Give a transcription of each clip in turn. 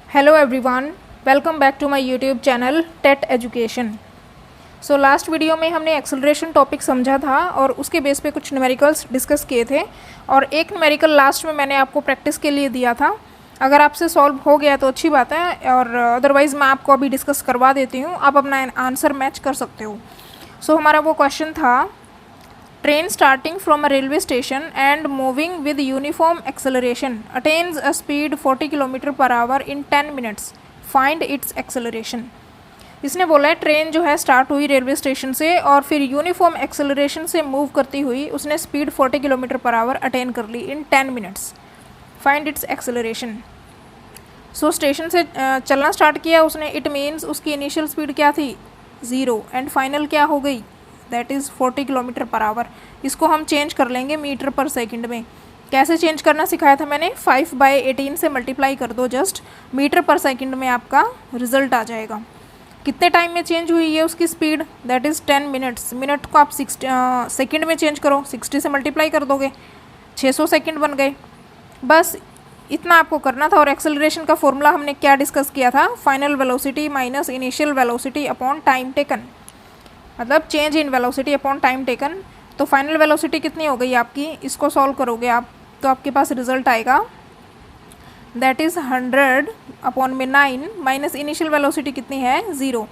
Hello everyone, welcome back to my YouTube channel TET education. So last video में हमने acceleration topic समझा था और उसके बेस पे कुछ न्यूमेरिकल्स डिस्कस किए थे और एक न्यूमेरिकल लास्ट में मैंने आपको प्रैक्टिस के लिए दिया था। अगर आपसे सॉल्व हो गया तो अच्छी बात है और अदरवाइज़ मैं आपको अभी डिस्कस करवा देती हूँ, आप अपना आंसर मैच कर सकते हो। सो हमारा वो क्वेश्चन था, train starting from a railway station and moving with uniform acceleration attains a speed 40 km per hour in 10 minutes. Find its acceleration. इसने बोला है ट्रेन जो है स्टार्ट हुई रेलवे स्टेशन से और फिर यूनिफॉर्म एक्सेलरेशन से मूव करती हुई उसने speed 40 kilometre per hour attain कर ली in 10 minutes. Find its acceleration. So station से चलना स्टार्ट किया उसने, इट मीन्स उसकी इनिशियल स्पीड क्या थी 0 एंड फाइनल क्या हो गई that is 40 kilometre per hour. इसको हम चेंज कर लेंगे मीटर पर सेकंड में। कैसे चेंज करना सिखाया था मैंने, 5/18 से मल्टीप्लाई कर दो जस्ट, मीटर पर सेकंड में आपका रिजल्ट आ जाएगा। कितने टाइम में चेंज हुई है उसकी speed that is 10 minutes. Minute को आप 60 सेकेंड में चेंज करो, 60 से मल्टीप्लाई कर दोगे 600 सेकेंड बन गए। बस इतना आपको करना था। और एक्सेलरेशन का फॉर्मूला हमने क्या डिस्कस किया था, final velocity minus initial velocity upon time taken, मतलब change in velocity upon time taken. तो फाइनल वेलोसिटी कितनी हो गई आपकी, इसको सॉल्व करोगे आप तो आपके पास रिजल्ट आएगा दैट इज़ 100 अपॉन में 9 माइनस इनिशियल वेलोसिटी कितनी है 0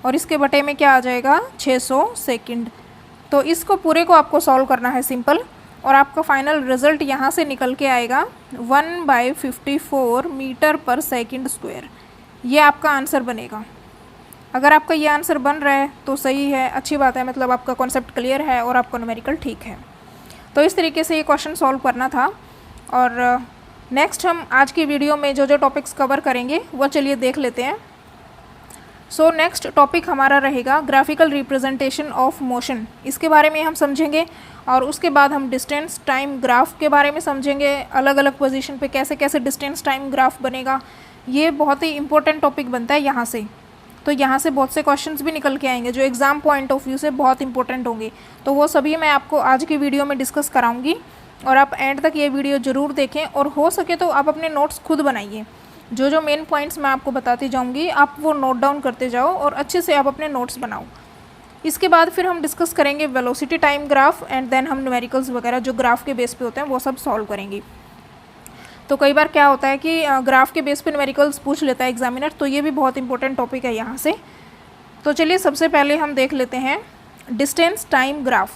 और इसके बटे में क्या आ जाएगा 600 सेकंड। तो इसको पूरे को आपको सॉल्व करना है सिंपल और आपका फाइनल रिजल्ट यहाँ से निकल के आएगा 1/54 मीटर पर सेकंड स्क्वायर। ये आपका आंसर बनेगा। अगर आपका ये आंसर बन रहा है तो सही है, अच्छी बात है, मतलब आपका कॉन्सेप्ट क्लियर है और आपका न्यूमेरिकल ठीक है। तो इस तरीके से ये क्वेश्चन सॉल्व करना था। और नेक्स्ट हम आज की वीडियो में जो जो टॉपिक्स कवर करेंगे वो चलिए देख लेते हैं। सो नेक्स्ट टॉपिक हमारा रहेगा ग्राफिकल रिप्रेजेंटेशन ऑफ मोशन। इसके बारे में हम समझेंगे और उसके बाद हम डिस्टेंस टाइम ग्राफ के बारे में समझेंगे, अलग अलग पोजीशन पे कैसे कैसे डिस्टेंस टाइम ग्राफ बनेगा। ये बहुत ही इंपॉर्टेंट टॉपिक बनता है यहाँ से। तो यहाँ से बहुत से क्वेश्चंस भी निकल के आएंगे जो एग्ज़ाम पॉइंट ऑफ व्यू से बहुत इंपॉर्टेंट होंगे। तो वो सभी मैं आपको आज की वीडियो में डिस्कस कराऊंगी और आप एंड तक ये वीडियो ज़रूर देखें और हो सके तो आप अपने नोट्स खुद बनाइए। जो जो मेन पॉइंट्स मैं आपको बताती जाऊँगी आप वो नोट डाउन करते जाओ और अच्छे से आप अपने नोट्स बनाओ। इसके बाद फिर हम डिस्कस करेंगे velocity time graph and then हम न्यूमेरिकल्स वगैरह जो ग्राफ के बेस पे होते हैं वो सब सॉल्व करेंगे। तो कई बार क्या होता है कि ग्राफ के बेस पे न्यूमेरिकल्स पूछ लेता है एग्जामिनर, तो ये भी बहुत इंपॉर्टेंट टॉपिक है यहाँ से। तो चलिए सबसे पहले हम देख लेते हैं distance time graph.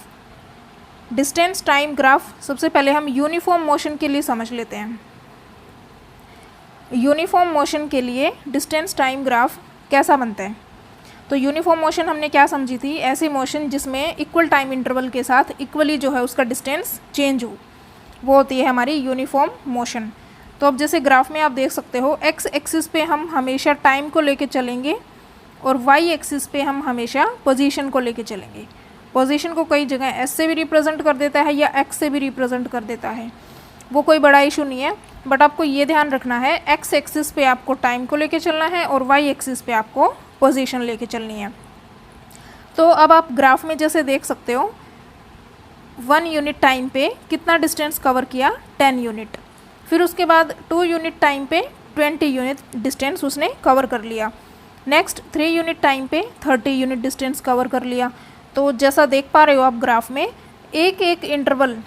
Distance time graph सबसे पहले हम यूनिफॉर्म मोशन के लिए समझ लेते हैं। यूनिफॉर्म मोशन के लिए डिस्टेंस टाइम ग्राफ कैसा बनता है। तो यूनिफॉर्म मोशन हमने क्या समझी थी, ऐसी मोशन जिसमें इक्वल टाइम इंटरवल के साथ इक्वली जो है उसका डिस्टेंस चेंज हो, वो होती है हमारी यूनिफॉर्म मोशन। तो अब जैसे ग्राफ में आप देख सकते हो एक्स एक्सिस पे हम हमेशा टाइम को लेके चलेंगे और वाई एक्सिस पे हम हमेशा पोजीशन को लेके चलेंगे। पोजीशन को कई जगह एस से भी रिप्रेजेंट कर देता है या एक्स से भी रिप्रेजेंट कर देता है, वो कोई बड़ा इशू नहीं है। बट आपको ये ध्यान रखना है एक्स एक्सिस पे आपको टाइम को लेके चलना है और वाई एक्सिस पे आपको पोजीशन लेके चलनी है। तो अब आप ग्राफ में जैसे देख सकते हो 1 यूनिट टाइम पे कितना डिस्टेंस कवर किया 10 यूनिट, फिर उसके बाद 2 यूनिट टाइम पे 20 यूनिट डिस्टेंस उसने कवर कर लिया। नेक्स्ट 3 यूनिट टाइम पे 30 यूनिट डिस्टेंस कवर कर लिया। तो जैसा देख पा रहे हो आप ग्राफ में एक एक इंटरवल,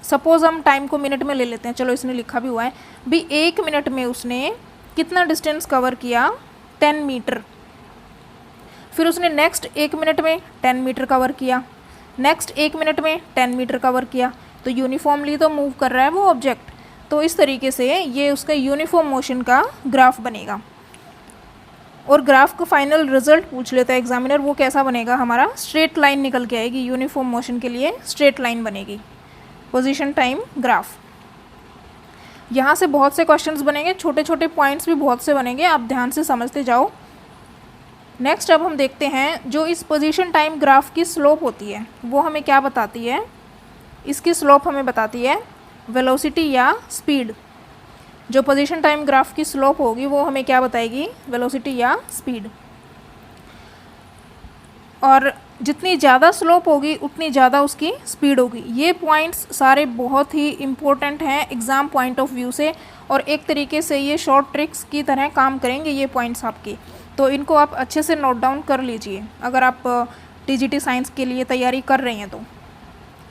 सपोज हम टाइम को मिनट में ले लेते हैं, चलो इसने लिखा भी हुआ है भी, 1 मिनट में उसने कितना डिस्टेंस कवर किया 10 मीटर। फिर उसने नेक्स्ट 1 मिनट में 10 मीटर कवर किया, नेक्स्ट 1 मिनट में 10 मीटर कवर किया। तो यूनिफॉर्मली तो मूव कर रहा है वो ऑब्जेक्ट। तो इस तरीके से ये उसका यूनिफॉर्म मोशन का ग्राफ बनेगा। और ग्राफ का फाइनल रिजल्ट पूछ लेता है एग्जामिनर, वो कैसा बनेगा हमारा, स्ट्रेट लाइन निकल के आएगी। यूनिफॉर्म मोशन के लिए स्ट्रेट लाइन बनेगी पोजीशन टाइम ग्राफ। यहाँ से बहुत से क्वेश्चंस बनेंगे, छोटे छोटे पॉइंट्स भी बहुत से बनेंगे, आप ध्यान से समझते जाओ। नेक्स्ट अब हम देखते हैं जो इस पोजीशन टाइम ग्राफ की स्लोप होती है वो हमें क्या बताती है। इसकी स्लोप हमें बताती है वेलोसिटी या स्पीड। जो पोजीशन टाइम ग्राफ की स्लोप होगी वो हमें क्या बताएगी, वेलोसिटी या स्पीड। और जितनी ज़्यादा स्लोप होगी उतनी ज़्यादा उसकी स्पीड होगी। ये पॉइंट्स सारे बहुत ही इम्पोर्टेंट हैं एग्ज़ाम पॉइंट ऑफ व्यू से, और एक तरीके से ये शॉर्ट ट्रिक्स की तरह काम करेंगे ये पॉइंट्स आपकी। तो इनको आप अच्छे से नोट डाउन कर लीजिए अगर आप टीजीटी साइंस के लिए तैयारी कर रही हैं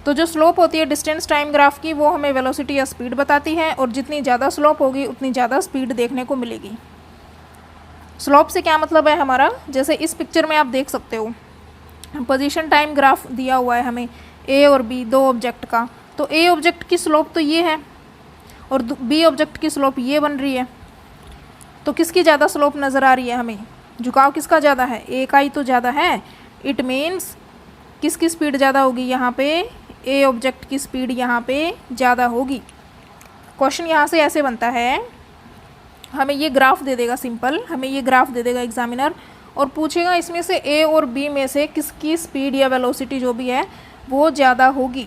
तो जो स्लोप होती है डिस्टेंस टाइम ग्राफ की, वो हमें वेलोसिटी या स्पीड बताती है, और जितनी ज़्यादा स्लोप होगी उतनी ज़्यादा स्पीड देखने को मिलेगी। स्लोप से क्या मतलब है हमारा, जैसे इस पिक्चर में आप देख सकते हो पोजीशन टाइम ग्राफ दिया हुआ है हमें ए और बी, दो ऑब्जेक्ट का। तो ए ऑब्जेक्ट की स्लोप तो ये है और बी ऑब्जेक्ट की स्लोप ये बन रही है। तो किसकी ज़्यादा स्लोप नज़र आ रही है हमें, झुकाव किसका ज़्यादा है, ए का ही तो ज़्यादा है। इट मीन्स किसकी स्पीड ज़्यादा होगी यहाँ पे, ए ऑब्जेक्ट की स्पीड यहाँ पे ज़्यादा होगी। क्वेश्चन यहाँ से ऐसे बनता है, हमें ये ग्राफ दे देगा सिंपल, हमें ये ग्राफ दे देगा एग्जामिनर और पूछेगा इसमें से ए और बी में से किसकी स्पीड या वेलोसिटी जो भी है वो ज़्यादा होगी।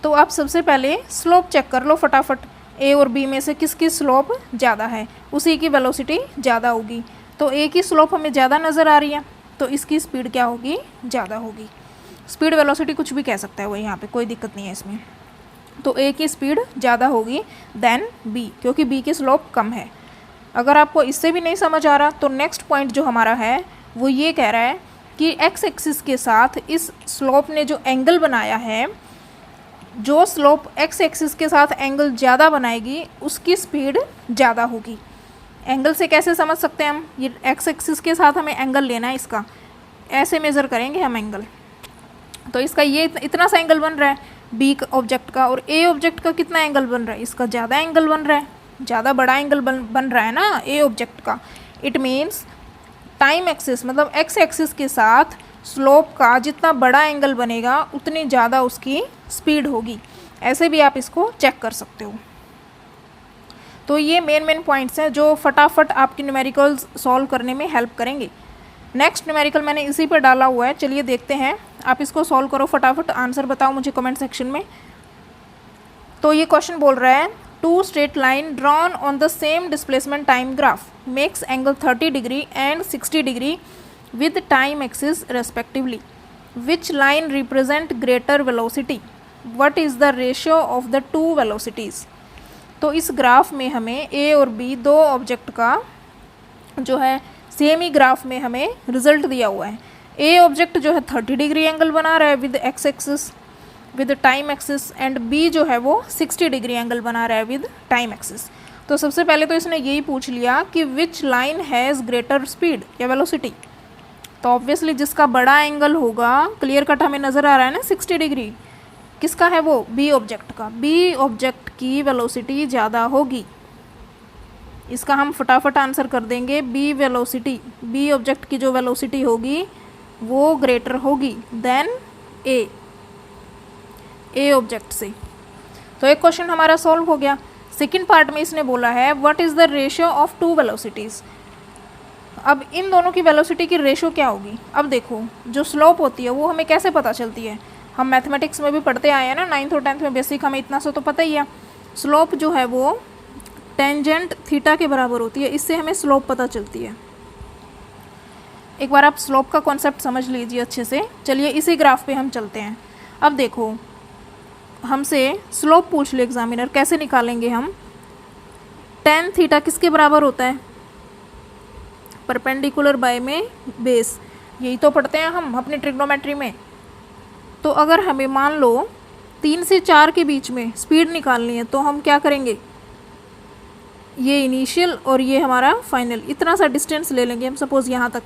तो आप सबसे पहले स्लोप चेक कर लो फटाफट, ए और बी में से किसकी स्लोप ज़्यादा है उसी की वेलोसिटी ज़्यादा होगी। तो ए की स्लोप हमें ज़्यादा नज़र आ रही है तो इसकी स्पीड क्या होगी, ज़्यादा होगी। स्पीड वेलोसिटी कुछ भी कह सकता है वो, यहाँ पे कोई दिक्कत नहीं है इसमें। तो ए की स्पीड ज़्यादा होगी देन बी, क्योंकि बी की स्लोप कम है। अगर आपको इससे भी नहीं समझ आ रहा तो नेक्स्ट पॉइंट जो हमारा है वो ये कह रहा है कि एक्स एक्सिस के साथ इस स्लोप ने जो एंगल बनाया है, जो स्लोप एक्स एक्सिस के साथ एंगल ज़्यादा बनाएगी उसकी स्पीड ज़्यादा होगी। एंगल से कैसे समझ सकते हैं हम, ये एक्स एक्सिस के साथ हमें एंगल लेना है, इसका ऐसे मेज़र करेंगे हम एंगल। तो इसका ये इतना सा एंगल बन रहा है बी ऑब्जेक्ट का, और ए ऑब्जेक्ट का कितना एंगल बन रहा है, इसका ज़्यादा एंगल बन रहा है, ज़्यादा बड़ा एंगल बन रहा है ना ए ऑब्जेक्ट का। इट मीन्स टाइम एक्सिस मतलब एक्स एक्सिस के साथ स्लोप का जितना बड़ा एंगल बनेगा उतनी ज़्यादा उसकी स्पीड होगी। ऐसे भी आप इसको चेक कर सकते हो। तो ये मेन पॉइंट्स हैं जो फटाफट आपकी न्यूमेरिकल्स सॉल्व करने में हेल्प करेंगे। नेक्स्ट न्यूमेरिकल मैंने इसी पर डाला हुआ है, चलिए देखते हैं। आप इसको सॉल्व करो फटाफट, आंसर बताओ मुझे कमेंट सेक्शन में। तो ये क्वेश्चन बोल रहा है, two straight line drawn on the same displacement time graph makes angle 30 degree and 60 degree with time axis respectively. Which line represent greater velocity? What is the ratio of the two velocities? तो इस graph में हमें ए और B दो object का जो है same ही graph में हमें रिजल्ट दिया हुआ है। ए ऑब्जेक्ट जो है 30 डिग्री एंगल बना रहा है with X axis with time axis, and B जो है वो 60 डिग्री एंगल बना रहा है विद टाइम एक्सिस। तो सबसे पहले तो इसने यही पूछ लिया कि which line has greater speed या वेलोसिटी। तो ऑब्वियसली जिसका बड़ा एंगल होगा, क्लियर कट हमें नज़र आ रहा है ना 60 डिग्री, किसका है वो, बी ऑब्जेक्ट का। बी ऑब्जेक्ट की वेलोसिटी ज़्यादा होगी। इसका हम फटाफट आंसर कर देंगे, बी वेलोसिटी, बी ऑब्जेक्ट की जो वेलोसिटी होगी वो ग्रेटर होगी देन ए ऑब्जेक्ट से। तो एक क्वेश्चन हमारा सॉल्व हो गया। सेकंड पार्ट में इसने बोला है what is the ratio of two velocities. अब इन दोनों की वेलोसिटी की रेशो क्या होगी। अब देखो जो स्लोप होती है वो हमें कैसे पता चलती है, हम मैथमेटिक्स में भी पढ़ते आए हैं ना 9th और 10th में, बेसिक हमें इतना सा तो पता ही है। स्लोप जो है वो टेंजेंट थीटा के बराबर होती है, इससे हमें स्लोप पता चलती है। एक बार आप स्लोप का कॉन्सेप्ट समझ लीजिए अच्छे से। चलिए इसी ग्राफ पे हम चलते हैं। अब देखो हमसे स्लोप पूछ ले एग्जामिनर, कैसे निकालेंगे हम। टेन थीटा किसके बराबर होता है, परपेंडिकुलर बाय में बेस, यही तो पढ़ते हैं हम अपनी ट्रिग्नोमेट्री में। तो अगर हमें मान लो 3 से 4 के बीच में स्पीड निकालनी है तो हम क्या करेंगे, ये इनिशियल और ये हमारा फाइनल, इतना सा डिस्टेंस ले लेंगे हम। सपोज़ यहाँ तक,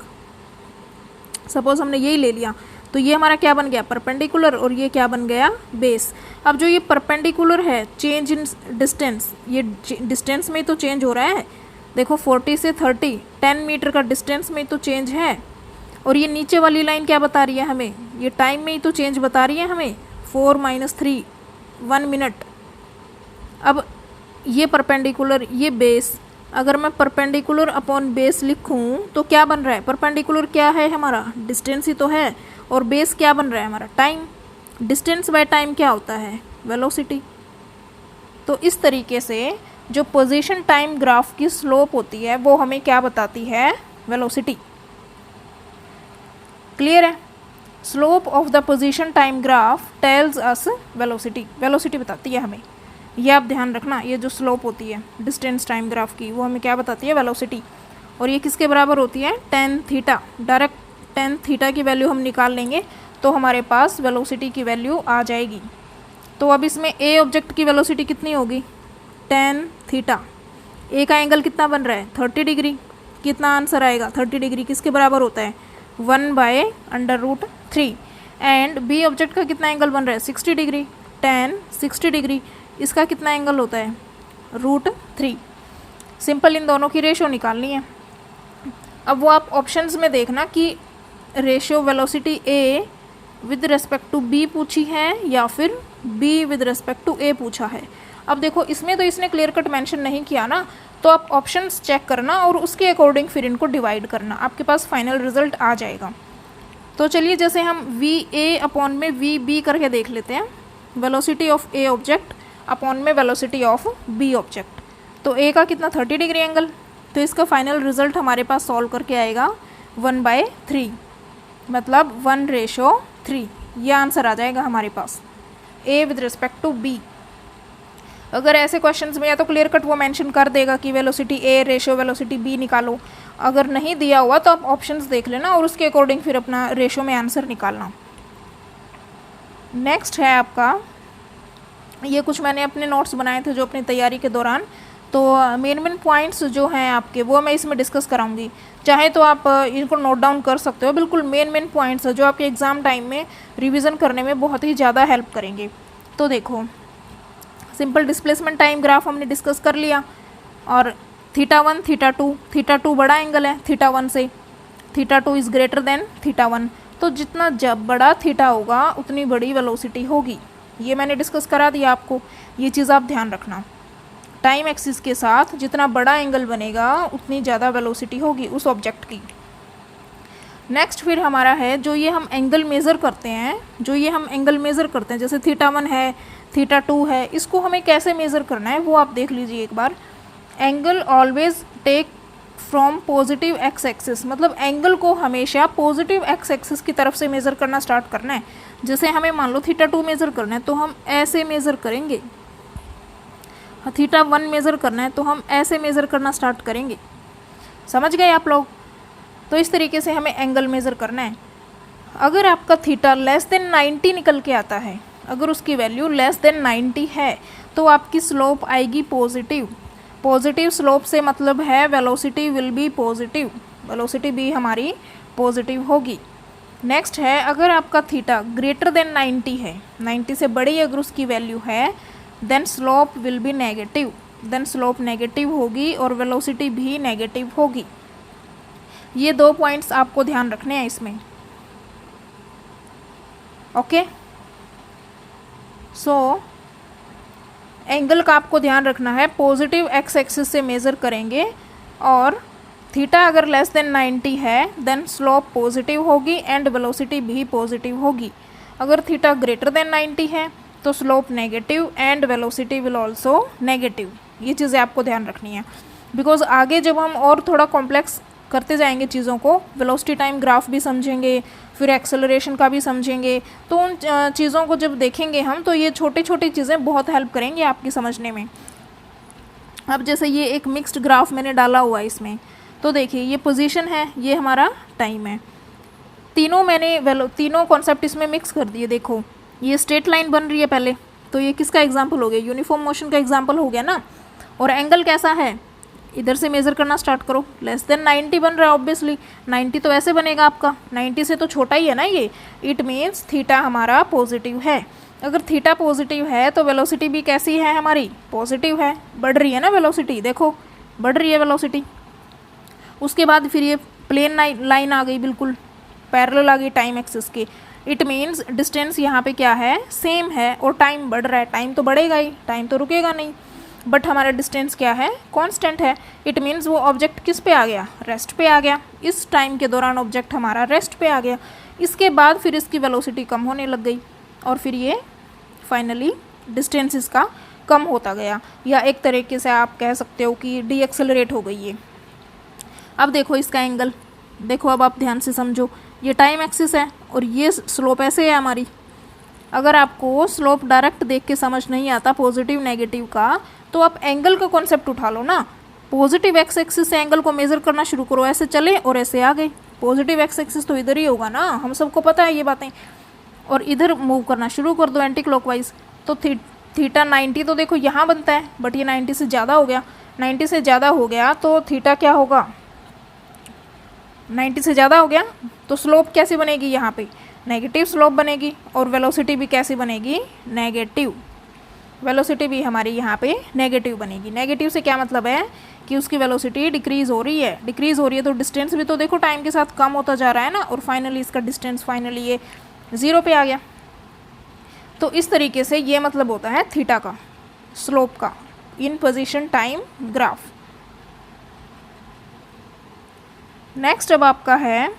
सपोज़ हमने यही ले लिया, तो ये हमारा क्या बन गया, परपेंडिकुलर, और ये क्या बन गया, बेस। अब जो ये परपेंडिकुलर है, चेंज इन डिस्टेंस, ये डिस्टेंस में तो चेंज हो रहा है। देखो 40 से 30 10 मीटर का डिस्टेंस में तो चेंज है। और ये नीचे वाली लाइन क्या बता रही है हमें, ये टाइम में ही तो चेंज बता रही है हमें, 4 - 3 1 मिनट। अब ये परपेंडिकुलर, ये बेस, अगर मैं परपेंडिकुलर अपॉन बेस लिखूं तो क्या बन रहा है, परपेंडिकुलर क्या है हमारा, डिस्टेंस ही तो है, और बेस क्या बन रहा है हमारा, टाइम। डिस्टेंस बाय टाइम क्या होता है, वेलोसिटी। तो इस तरीके से जो पोजीशन टाइम ग्राफ की स्लोप होती है वो हमें क्या बताती है, वेलोसिटी। क्लियर है। Slope of the position time graph tells us velocity, velocity बताती है हमें। ये आप ध्यान रखना, ये जो स्लोप होती है डिस्टेंस टाइम ग्राफ की वो हमें क्या बताती है, वेलोसिटी। और ये किसके बराबर होती है, tan theta. Direct tan theta की वैल्यू हम निकाल लेंगे तो हमारे पास वेलोसिटी की वैल्यू आ जाएगी। तो अब इसमें ए ऑब्जेक्ट की वेलोसिटी कितनी होगी, tan थीटा। ए का एंगल कितना बन रहा है, 30 डिग्री। कितना आंसर आएगा, 30 डिग्री किसके बराबर होता है, 1/√3। एंड बी ऑब्जेक्ट का कितना एंगल बन रहा है, 60 डिग्री। tan 60 डिग्री, इसका कितना एंगल होता है, √3। सिंपल इन दोनों की रेशो निकालनी है। अब वो आप ऑप्शंस में देखना कि ratio velocity A with respect to B पूछी है या फिर B with respect to A पूछा है। अब देखो इसमें तो इसने क्लियर कट मेंशन नहीं किया ना, तो आप ऑप्शंस चेक करना और उसके अकॉर्डिंग फिर इनको डिवाइड करना, आपके पास फाइनल रिजल्ट आ जाएगा। तो चलिए जैसे हम वी ए अपॉन में वी बी करके देख लेते हैं, velocity of A object upon में वेलोसिटी ऑफ बी ऑब्जेक्ट। तो ए का कितना 30 डिग्री एंगल, तो इसका फाइनल रिजल्ट हमारे पास सॉल्व करके आएगा 1/3, मतलब 1:3। ये आंसर आ जाएगा हमारे पास A with respect to B. अगर ऐसे क्वेश्चंस में या तो क्लियर कट वो मेंशन कर देगा कि velocity A ratio velocity B निकालो, अगर नहीं दिया हुआ तो आप ऑप्शंस देख लेना और उसके अकॉर्डिंग फिर अपना रेशियो में आंसर निकालना। नेक्स्ट है आपका, ये कुछ मैंने अपने नोट्स बनाए थे जो अपनी तैयारी के दौरान, तो मेन पॉइंट्स जो हैं आपके वो मैं इसमें डिस्कस कराऊंगी। चाहे तो आप इनको नोट डाउन कर सकते हो, बिल्कुल मेन पॉइंट्स जो आपके एग्ज़ाम टाइम में रिवीजन करने में बहुत ही ज़्यादा हेल्प करेंगे। तो देखो सिंपल डिस्प्लेसमेंट टाइम ग्राफ हमने डिस्कस कर लिया, और θ1 θ2 बड़ा एंगल है θ1 से, θ2 इज़ ग्रेटर देन θ1। तो जितना जब बड़ा थीटा होगा उतनी बड़ी वेलोसिटी होगी, ये मैंने डिस्कस करा दिया आपको। ये चीज़ आप ध्यान रखना, टाइम एक्सिस के साथ जितना बड़ा एंगल बनेगा उतनी ज़्यादा वेलोसिटी होगी उस ऑब्जेक्ट की। नेक्स्ट फिर हमारा है जो ये हम एंगल मेज़र करते हैं, जैसे θ1 है θ2 है, इसको हमें कैसे मेज़र करना है वो आप देख लीजिए एक बार। Angle always take from positive X axis, मतलब एंगल को हमेशा पॉजिटिव एक्स एक्सिस की तरफ से मेज़र करना स्टार्ट करना है। जैसे हमें मान लो θ2 मेज़र करना है तो हम ऐसे मेज़र करेंगे, θ1 मेज़र करना है तो हम ऐसे मेज़र करना स्टार्ट करेंगे। समझ गए आप लोग? तो इस तरीके से हमें एंगल मेज़र करना है। अगर आपका थीटा लेस देन 90 निकल के आता है, अगर उसकी वैल्यू लेस देन 90 है तो आपकी स्लोप आएगी पॉजिटिव। पॉजिटिव स्लोप से मतलब है velocity will be positive, velocity भी हमारी पॉजिटिव होगी। नेक्स्ट है, अगर आपका थीटा ग्रेटर देन 90 है, 90 से बड़ी अगर उसकी वैल्यू है, then slope will be negative, then slope negative होगी और वेलोसिटी भी नेगेटिव होगी। ये दो पॉइंट्स आपको ध्यान रखने हैं इसमें। ओके, सो एंगल का आपको ध्यान रखना है, पॉजिटिव एक्स एक्सिस से मेज़र करेंगे, और थीटा अगर लेस देन 90 है देन स्लोप पॉजिटिव होगी एंड वेलोसिटी भी पॉजिटिव होगी। अगर थीटा ग्रेटर देन 90 है तो slope negative and velocity will also negative. ये चीज़ें आपको ध्यान रखनी है, बिकॉज आगे जब हम और थोड़ा कॉम्प्लेक्स करते जाएंगे चीज़ों को, वेलोसिटी टाइम ग्राफ भी समझेंगे, फिर एक्सेलरेशन का भी समझेंगे, तो उन चीज़ों को जब देखेंगे हम तो ये छोटी छोटी चीज़ें बहुत हेल्प करेंगी आपकी समझने में। अब जैसे ये एक मिक्स्ड ग्राफ मैंने डाला हुआ है इसमें, तो देखिए ये पोजीशन है, ये हमारा टाइम है, तीनों कॉन्सेप्ट इसमें मिक्स कर दिए। देखो ये स्ट्रेट लाइन बन रही है पहले, तो ये किसका एग्जाम्पल हो गया, यूनिफॉर्म मोशन का एग्जाम्पल हो गया ना। और एंगल कैसा है, इधर से मेज़र करना स्टार्ट करो, लेस देन 90 बन रहा है ऑब्वियसली, 90 तो ऐसे बनेगा आपका, 90 से तो छोटा ही है ना ये, इट मीन्स थीटा हमारा पॉजिटिव है। अगर थीटा पॉजिटिव है तो वेलोसिटी भी कैसी है हमारी, पॉजिटिव है, बढ़ रही है ना वेलोसिटी, देखो बढ़ रही है वेलोसिटी। उसके बाद फिर ये प्लेन लाइन आ गई, बिल्कुल पैरेलल आ गई टाइम एक्सिस के, इट मीन्स डिस्टेंस यहाँ पे क्या है, सेम है, और टाइम बढ़ रहा है, टाइम तो बढ़ेगा ही, टाइम तो रुकेगा नहीं, बट हमारा डिस्टेंस क्या है, कांस्टेंट है। इट मीन्स वो ऑब्जेक्ट किस पे आ गया, रेस्ट पे आ गया। इस टाइम के दौरान ऑब्जेक्ट हमारा रेस्ट पे आ गया, इसके बाद फिर इसकी वेलोसिटी कम होने लग गई, और फिर ये फाइनली डिस्टेंस इसका कम होता गया, या एक तरीके से आप कह सकते हो कि डी एक्सेलरेट हो गई ये। अब देखो इसका एंगल, देखो अब आप ध्यान से समझो, ये टाइम एक्सिस है और ये स्लोप ऐसे है हमारी। अगर आपको स्लोप डायरेक्ट देख के समझ नहीं आता पॉजिटिव नेगेटिव का, तो आप एंगल का कॉन्सेप्ट उठा लो ना। पॉजिटिव एक्स एक्सिस से एंगल को मेजर करना शुरू करो, ऐसे चले और ऐसे आ गए। पॉजिटिव एक्स एक्सिस तो इधर ही होगा ना, हम सबको पता है ये बातें। और इधर मूव करना शुरू कर दो एंटी क्लॉकवाइज। तो थीटा 90 तो देखो यहाँ बनता है, बट ये 90 से ज़्यादा हो गया। 90 से ज़्यादा हो गया तो थीटा क्या होगा, 90 से ज़्यादा हो गया तो स्लोप कैसे बनेगी, यहाँ पे नेगेटिव स्लोप बनेगी। और वेलोसिटी भी कैसी बनेगी, नेगेटिव। वेलोसिटी भी हमारी यहाँ पे नेगेटिव बनेगी। नेगेटिव से क्या मतलब है कि उसकी वेलोसिटी डिक्रीज़ हो रही है। डिक्रीज़ हो रही है तो डिस्टेंस भी तो देखो टाइम के साथ कम होता जा रहा है ना, और फाइनली इसका डिस्टेंस फाइनली ये 0 पे आ गया। तो इस तरीके से ये मतलब होता है थीटा का, स्लोप का, इन पोजीशन टाइम ग्राफ। नेक्स्ट अब आपका है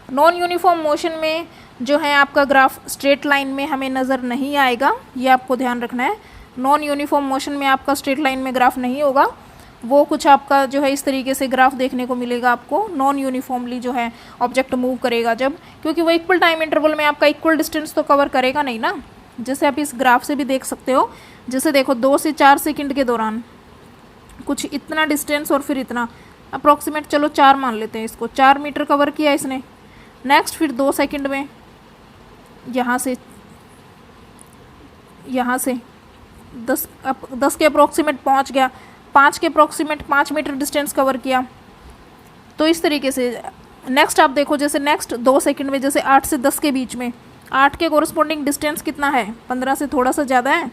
नॉन यूनिफॉर्म मोशन में जो है आपका ग्राफ स्ट्रेट लाइन में हमें नज़र नहीं आएगा, ये आपको ध्यान रखना है। नॉन यूनिफॉर्म मोशन में आपका स्ट्रेट लाइन में ग्राफ नहीं होगा, वो कुछ आपका जो है इस तरीके से ग्राफ देखने को मिलेगा आपको। नॉन यूनिफॉर्मली जो है ऑब्जेक्ट मूव करेगा जब, क्योंकि वो इक्वल टाइम इंटरवल में आपका इक्वल डिस्टेंस तो कवर करेगा नहीं ना। जैसे आप इस ग्राफ से भी देख सकते हो, जैसे देखो 2 से 4 सेकंड के दौरान कुछ इतना डिस्टेंस और फिर इतना अप्रॉक्सीमेट, चलो 4 मान लेते हैं इसको, 4 मीटर कवर किया इसने। नेक्स्ट फिर 2 सेकंड में यहाँ से 10 के अप्रॉक्सीमेट पहुँच गया, 5 के अप्रॉक्सीमेट 5 मीटर डिस्टेंस कवर किया। तो इस तरीके से नेक्स्ट आप देखो, जैसे नेक्स्ट 2 सेकंड में जैसे 8 से 10 के बीच में, 8 के कोरस्पॉन्डिंग डिस्टेंस कितना है, 15 से थोड़ा सा ज़्यादा है,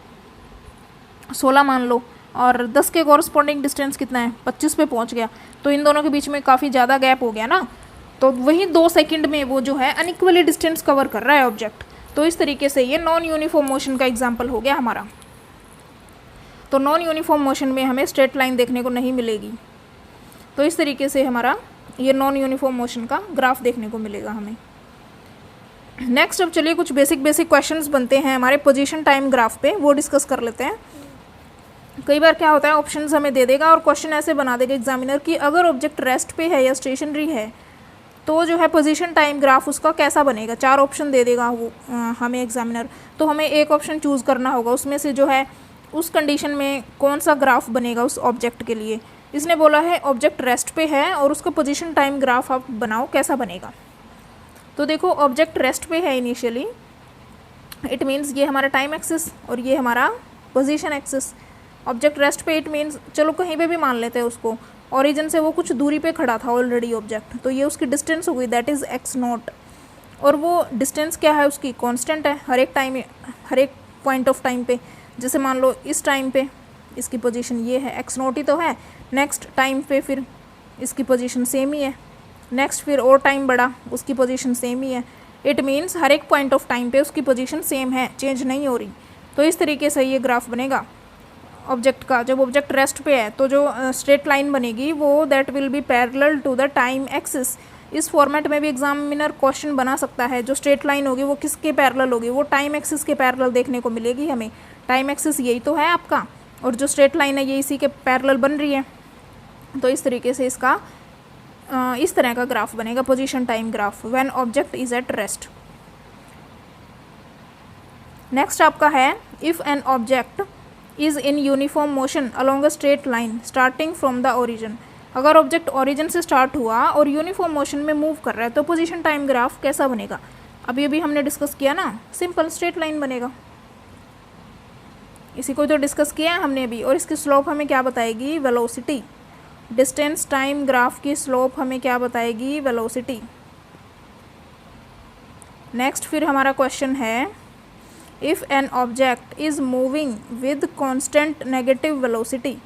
16 मान लो। और 10 के कोरस्पॉन्डिंग डिस्टेंस कितना है, 25 पे पहुंच गया। तो इन दोनों के बीच में काफ़ी ज़्यादा गैप हो गया ना। तो वही 2 सेकंड में वो जो है अनइक्वली डिस्टेंस कवर कर रहा है ऑब्जेक्ट। तो इस तरीके से ये नॉन यूनिफॉर्म मोशन का एग्जाम्पल हो गया हमारा। तो नॉन यूनिफॉर्म मोशन में हमें स्ट्रेट लाइन देखने को नहीं मिलेगी। तो इस तरीके से हमारा ये नॉन यूनिफॉर्म मोशन का ग्राफ देखने को मिलेगा हमें। नेक्स्ट अब चलिए कुछ बेसिक क्वेश्चंस बनते हैं हमारे पोजीशन टाइम ग्राफ पे, वो डिस्कस कर लेते हैं। कई बार क्या होता है, ऑप्शंस हमें दे देगा और क्वेश्चन ऐसे बना देगा एग्जामिनर कि अगर ऑब्जेक्ट रेस्ट पे है या स्टेशनरी है तो जो है पोजीशन टाइम ग्राफ उसका कैसा बनेगा। 4 ऑप्शन दे देगा वो हमें एग्जामिनर, तो हमें एक ऑप्शन चूज़ करना होगा उसमें से जो है उस कंडीशन में कौन सा ग्राफ बनेगा उस ऑब्जेक्ट के लिए। इसने बोला है ऑब्जेक्ट रेस्ट पे है और उसका पोजीशन टाइम ग्राफ आप बनाओ, कैसा बनेगा। तो देखो ऑब्जेक्ट रेस्ट पे है इनिशियली, इट मीन्स ये हमारा टाइम एक्सिस और ये हमारा पोजीशन एक्सिस। ऑब्जेक्ट रेस्ट पे इट मीन्स चलो कहीं पे भी मान लेते हैं उसको, ओरिजिन से वो कुछ दूरी पे खड़ा था ऑलरेडी ऑब्जेक्ट, तो ये उसकी डिस्टेंस हो गई, दैट इज़ x0। और वो डिस्टेंस क्या है उसकी, कांस्टेंट है हर एक पॉइंट ऑफ टाइम पे। जैसे मान लो इस टाइम पे इसकी पोजीशन ये है, x0 ही तो है। नेक्स्ट टाइम पे फिर इसकी पोजीशन सेम ही है, नेक्स्ट फिर और टाइम बढ़ा उसकी पोजीशन सेम ही है। इट मीन्स हर एक पॉइंट ऑफ टाइम पे उसकी पोजीशन सेम है, चेंज नहीं हो रही। तो इस तरीके से ये ग्राफ बनेगा ऑब्जेक्ट का। जब ऑब्जेक्ट रेस्ट पे है तो जो स्ट्रेट लाइन बनेगी वो that will be parallel to the time axis. इस फॉर्मेट में भी एग्जामिनर क्वेश्चन बना सकता है, जो स्ट्रेट लाइन होगी वो किसके पैरेलल होगी, वो टाइम एक्सिस के पैरेलल देखने को मिलेगी हमें। टाइम एक्सिस यही तो है आपका, और जो स्ट्रेट लाइन है ये इसी के पैरेलल बन रही है। तो इस तरीके से इसका इस तरह का ग्राफ बनेगा, position time graph, when object is at rest. Next आपका है if an object is in uniform motion along a straight line starting from the origin. अगर ऑब्जेक्ट ओरिजिन से स्टार्ट हुआ और यूनिफॉर्म मोशन में मूव कर रहा है तो पोजीशन टाइम ग्राफ कैसा बनेगा। अभी अभी हमने डिस्कस किया ना, सिंपल स्ट्रेट लाइन बनेगा, इसी को तो डिस्कस किया है हमने अभी। और इसकी स्लोप हमें क्या बताएगी, वेलोसिटी। डिस्टेंस टाइम ग्राफ की स्लोप हमें क्या बताएगी, वेलोसिटी। नेक्स्ट फिर हमारा क्वेश्चन है if an object is moving with constant negative velocity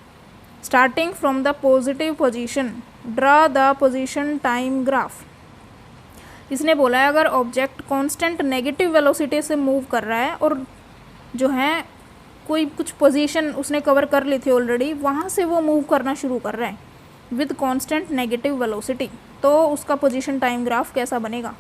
starting from the positive position draw the position time graph. इसने बोला है अगर ऑब्जेक्ट कांस्टेंट नेगेटिव वेलोसिटी से मूव कर रहा है और जो है कोई कुछ पोजीशन उसने कवर कर ली थी ऑलरेडी, वहाँ से वो मूव करना शुरू कर रहा है विद कांस्टेंट नेगेटिव वेलोसिटी, तो उसका पोजीशन टाइम ग्राफ कैसा बनेगा।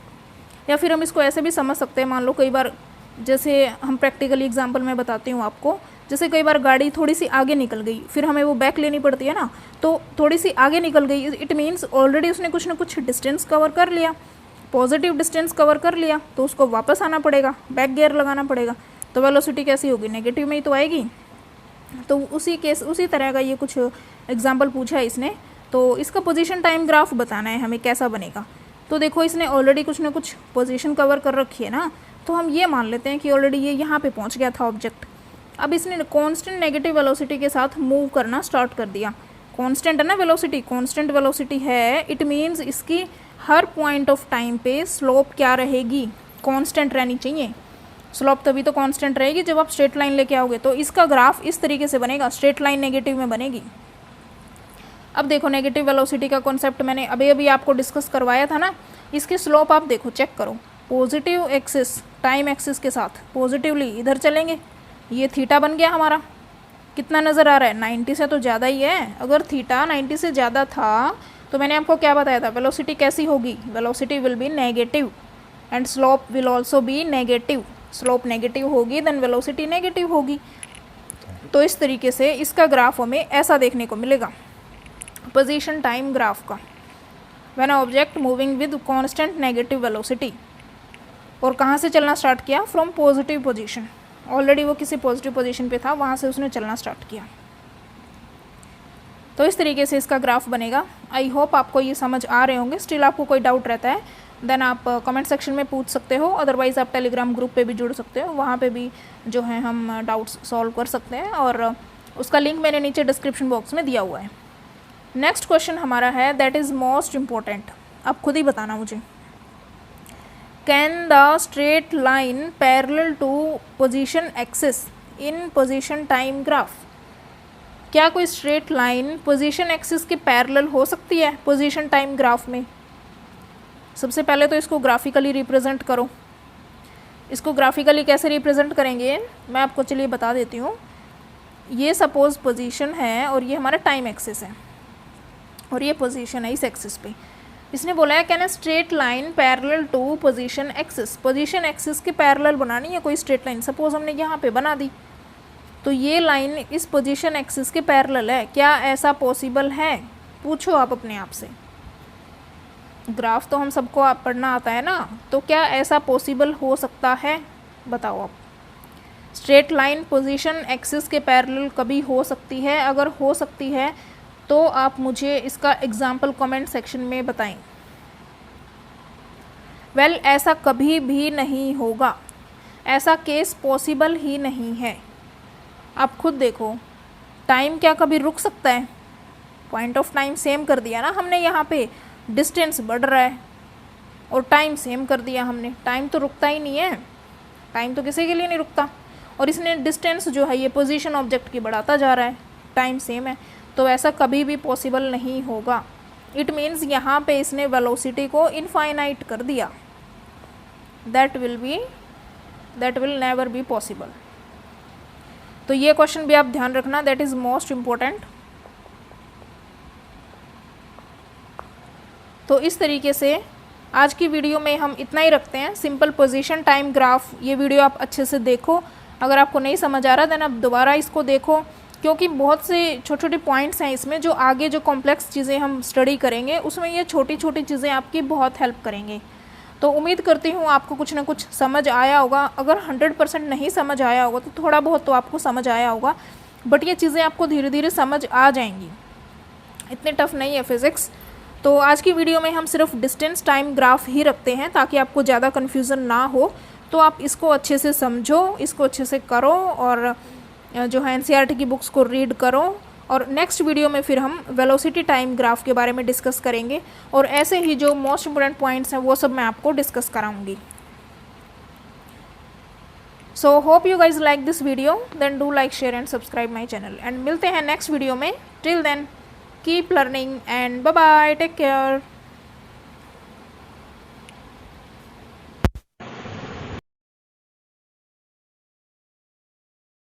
या फिर हम इसको ऐसे भी समझ सकते हैं, मान लो कई बार जैसे हम प्रैक्टिकली एग्जांपल में बताती हूँ आपको, जैसे कई बार गाड़ी थोड़ी सी आगे निकल गई, फिर हमें वो बैक लेनी पड़ती है ना, तो थोड़ी सी आगे निकल गई, इट मीन्स ऑलरेडी उसने कुछ ना कुछ डिस्टेंस कवर कर लिया, पॉजिटिव डिस्टेंस कवर कर लिया, तो उसको वापस आना पड़ेगा, बैक गियर लगाना पड़ेगा। तो वेलोसिटी कैसी होगी, नेगेटिव में ही तो आएगी। तो उसी तरह का ये कुछ एग्जाम्पल पूछा है इसने। तो इसका पोजीशन टाइम ग्राफ बताना है हमें, कैसा बनेगा। तो देखो इसने ऑलरेडी कुछ ना कुछ पोजीशन कवर कर रखी है ना, तो हम ये मान लेते हैं कि ऑलरेडी ये यहाँ पे पहुँच गया था ऑब्जेक्ट। अब इसने कांस्टेंट नेगेटिव वेलोसिटी के साथ मूव करना स्टार्ट कर दिया। कांस्टेंट है ना वेलोसिटी, कांस्टेंट वेलोसिटी है, इट मीन्स इसकी हर पॉइंट ऑफ टाइम पे स्लोप क्या रहेगी, कांस्टेंट रहनी चाहिए। स्लोप तभी तो कांस्टेंट रहेगी जब आप स्ट्रेट लाइन लेके आओगे। तो इसका ग्राफ इस तरीके से बनेगा, स्ट्रेट लाइन नेगेटिव में बनेगी। अब देखो नेगेटिव वेलोसिटी का कॉन्सेप्ट मैंने अभी अभी आपको डिस्कस करवाया था ना, इसकी स्लोप आप देखो, चेक करो, पॉजिटिव एक्सिस टाइम एक्सिस के साथ पॉजिटिवली इधर चलेंगे, ये थीटा बन गया हमारा। कितना नज़र आ रहा है, 90 से तो ज़्यादा ही है। अगर थीटा 90 से ज़्यादा था तो मैंने आपको क्या बताया था, वेलोसिटी कैसी होगी, velocity will be negative and slope will also be negative. Slope negative होगी देन वेलोसिटी नेगेटिव होगी। तो इस तरीके से इसका ग्राफ हमें ऐसा देखने को मिलेगा, पोजीशन टाइम ग्राफ का, when object moving with constant negative velocity. और कहाँ से चलना स्टार्ट किया, फ्रॉम पॉजिटिव पोजीशन। ऑलरेडी वो किसी पॉजिटिव पोजीशन पे था, वहाँ से उसने चलना स्टार्ट किया। तो इस तरीके से इसका ग्राफ बनेगा। आई होप आपको ये समझ आ रहे होंगे। स्टिल आपको कोई डाउट रहता है देन आप कमेंट सेक्शन में पूछ सकते हो, अदरवाइज़ आप टेलीग्राम ग्रुप पे भी जुड़ सकते हो, वहाँ पे भी जो है हम डाउट्स सॉल्व कर सकते हैं, और उसका लिंक मैंने नीचे डिस्क्रिप्शन बॉक्स में दिया हुआ है। नेक्स्ट क्वेश्चन हमारा है, दैट इज़ मोस्ट इम्पोर्टेंट, आप खुद ही बताना मुझे। Can the straight line parallel to position axis in position time graph. क्या कोई स्ट्रेट लाइन पोजीशन एक्सिस के पैरेलल हो सकती है पोजीशन टाइम ग्राफ में। सबसे पहले तो इसको ग्राफिकली रिप्रेजेंट करो। इसको ग्राफिकली कैसे रिप्रेजेंट करेंगे मैं आपको चलिए बता देती हूँ। ये सपोज पोजीशन है और ये हमारा टाइम एक्सिस है और ये पोजीशन है इस एक्सिस पे। इसने बोला है can a straight line parallel to position axis. Position axis के पैरेलल बनानी है कोई स्ट्रेट लाइन, सपोज हमने यहाँ पे बना दी, तो ये लाइन इस पोजीशन एक्सिस के पैरेलल है। क्या ऐसा पॉसिबल है, पूछो आप अपने आप से। ग्राफ तो हम सबको आप पढ़ना आता है ना, तो क्या ऐसा पॉसिबल हो सकता है, बताओ आप। स्ट्रेट लाइन पोजीशन एक्सिस के पैरेलल कभी हो सकती है, अगर हो सकती है तो आप मुझे इसका एग्जाम्पल कमेंट सेक्शन में बताएं। वेल ऐसा कभी भी नहीं होगा, ऐसा केस पॉसिबल ही नहीं है। आप खुद देखो, टाइम क्या कभी रुक सकता है, पॉइंट ऑफ टाइम सेम कर दिया ना हमने, यहाँ पे डिस्टेंस बढ़ रहा है और टाइम सेम कर दिया हमने, टाइम तो रुकता ही नहीं है, टाइम तो किसी के लिए नहीं रुकता। और इसने डिस्टेंस जो है ये पोजीशन ऑब्जेक्ट की बढ़ाता जा रहा है, टाइम सेम है, तो ऐसा कभी भी पॉसिबल नहीं होगा। इट मीन्स यहाँ पे इसने वेलोसिटी को इनफाइनाइट कर दिया, that will never be possible. तो ये क्वेश्चन भी आप ध्यान रखना, दैट इज़ मोस्ट इम्पोर्टेंट। तो इस तरीके से आज की वीडियो में हम इतना ही रखते हैं, सिंपल पोजीशन टाइम ग्राफ। ये वीडियो आप अच्छे से देखो, अगर आपको नहीं समझ आ रहा देन आप दोबारा इसको देखो, क्योंकि बहुत से छोटे छोटे पॉइंट्स हैं इसमें, जो आगे जो कॉम्प्लेक्स चीज़ें हम स्टडी करेंगे उसमें ये छोटी छोटी चीज़ें आपकी बहुत हेल्प करेंगे। तो उम्मीद करती हूँ आपको कुछ ना कुछ समझ आया होगा। अगर 100% नहीं समझ आया होगा तो थोड़ा बहुत तो आपको समझ आया होगा, बट ये चीज़ें आपको धीरे धीरे समझ आ जाएंगी, इतने टफ नहीं है फिज़िक्स। तो आज की वीडियो में हम सिर्फ डिस्टेंस टाइम ग्राफ ही रखते हैं ताकि आपको ज़्यादा कन्फ्यूज़न ना हो। तो आप इसको अच्छे से समझो, इसको अच्छे से करो, और जो है NCERT की बुक्स को रीड करो। और नेक्स्ट वीडियो में फिर हम वेलोसिटी टाइम ग्राफ के बारे में डिस्कस करेंगे, और ऐसे ही जो मोस्ट इंपॉर्टेंट पॉइंट्स हैं वो सब मैं आपको डिस्कस कराऊंगी। So hope you guys like this video, then do like, share and subscribe my channel, and मिलते हैं नेक्स्ट वीडियो में। Till then keep learning and bye bye, take care.